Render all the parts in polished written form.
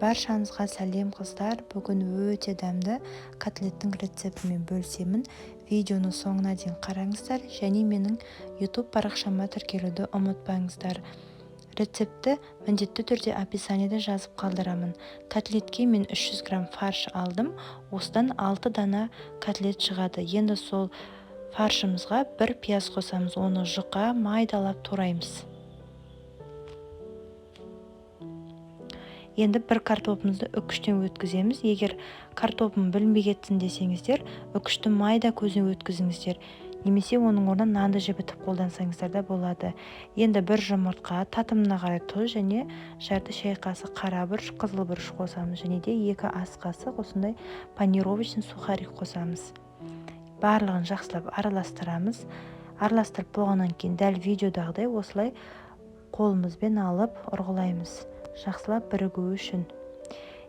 Баршаңызға сәлем қыздар. Бүгін өте дәмді котлеттің рецептімен бөлісемін. Видеоны соңына дейін қараңыздар және менің YouTube парақшама тіркелуді ұмытпаңыздар. Рецепті міндетті түрде описаниеде жазып қалдырамын. Котлетке мен 300 грамм фарш алдым. Осыдан 6 дана котлет шығады. Енді сол фаршымызға бір пияз қосамыз. Оны жұқа майдалап тураймыз. Енді бір картопымызды үкіштен өткіземіз. Егер картопым білінбей кетсін десеңіздер, үкішті майда көзіне өткізіңіздер. Немесе оның орнына нанды жібітіп қолдансаңыздар да болады. Енді бір жұмыртқа, татымына қарай тұз және жарты шай қасық қара бұрыш, қызыл бұрыш қосамыз. Және де 2 ас қасық осындай панировочный сухарик қосамыз. Барлығын жақсылап араластырамыз. Араластырып болғаннан кейін дәл видеодағыдай осылай қолымызбен алып ұрғылаймыз. Жақсылап бірігу үшін.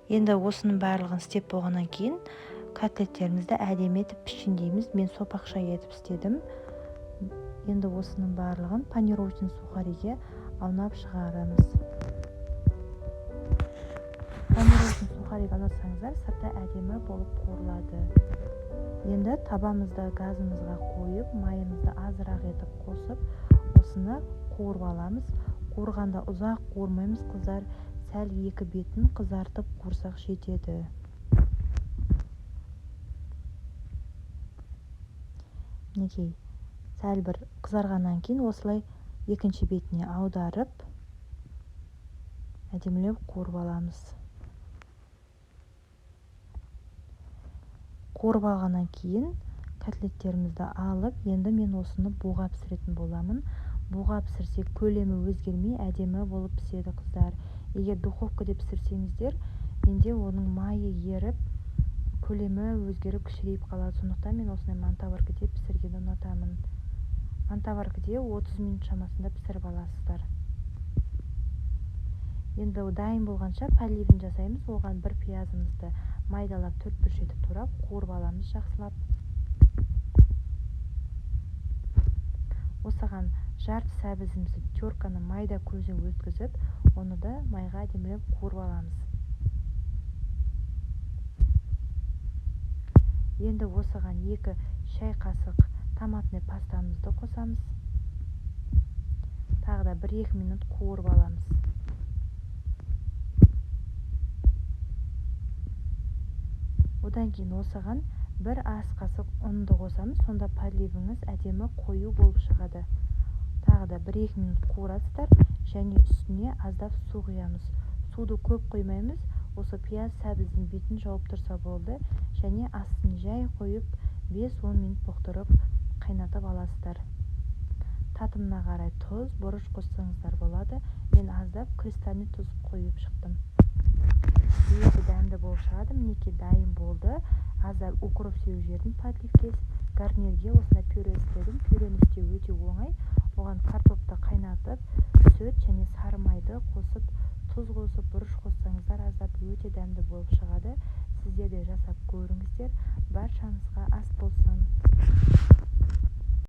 Енді осының барлығын істеп болғаннан кейін котлеттерімізді әдемі етіп пішіндейміз. Мен сопақша етіп істедім. Енді осының барлығын панировочный сухариге аунап шығарамыз. Панировочный сухарик аунасаңыздар, сырты әдемі болып қуырылады. Енді табамызды газымызға қойып, майымызды азырақ етіп қосып, осыны қуырып аламыз. Қуырғанда ұзақ қуырмаймыз қыздар, сәл екі бетін қызартып қуырсақ жетеді. Мінекей, сәл бір қызарғаннан кейін осылай екінші бетіне аударып, әдемілеп қуырып аламыз. Қуырып алғаннан кейін котлеттерімізді алып, енді мен осыны буға пісіретін боламын. Буға пісірсек көлемі өзгермей әдемі болып піседі қыздар. Егер духовкада пісірсеңіздер, менде оның майы еріп, көлемі өзгеріп кішірейіп қалады. Сондықтан мен осындай мантоваркада пісіргенді ұнатамын. Мантоваркада 30 минут шамасында пісіріп аласыздар. Енді дайын болғанша поливін жасаймыз. Оған бір пиязымызды майдалап 4 бұрыш етіп турап қуырып аламыз жақсылап. Осыған жарты сәбізімізді терканы майда көзіне өткізіп, оны да майға әдемілеп қуырып аламыз. Енді осыған 2 шай қасық томатный пастамызды қосамыз. Тағы да 1-2 минут қуырып аламыз. Одан кейін осыған 1 ас қасық ұнды қосамыз. Сонда поливіңіз әдемі қою болып шығады. Тағы да 1-2 минут қуырасыздар және үстіне аздап су құямыз. Суды көп қоймаймыз. Осы пияз сәбіздің бетін жауып тұрса болды. Және астын жай қойып 5-10 минут бұқтырып қайнатып аласыздар. Татымына қарай тұз, бұрыш қоссаңыздар болады. Мен аздап кристальный тұз қойып шықтым. Өте дәмді болып шығады. Мінекей дайын болды. Аздап укроп сеуіп жібердім подливке. Гарнирге осындай пюре істедім. Пюрені істеу өте оңай. Оған картопты қайнатып, сүт және сары майды қосып, тұз қосып, бұрыш қоссаңыздар аздап өте дәмді болып шығады. Сіздер де жасап көріңіздер. Баршаңызға ас болсын.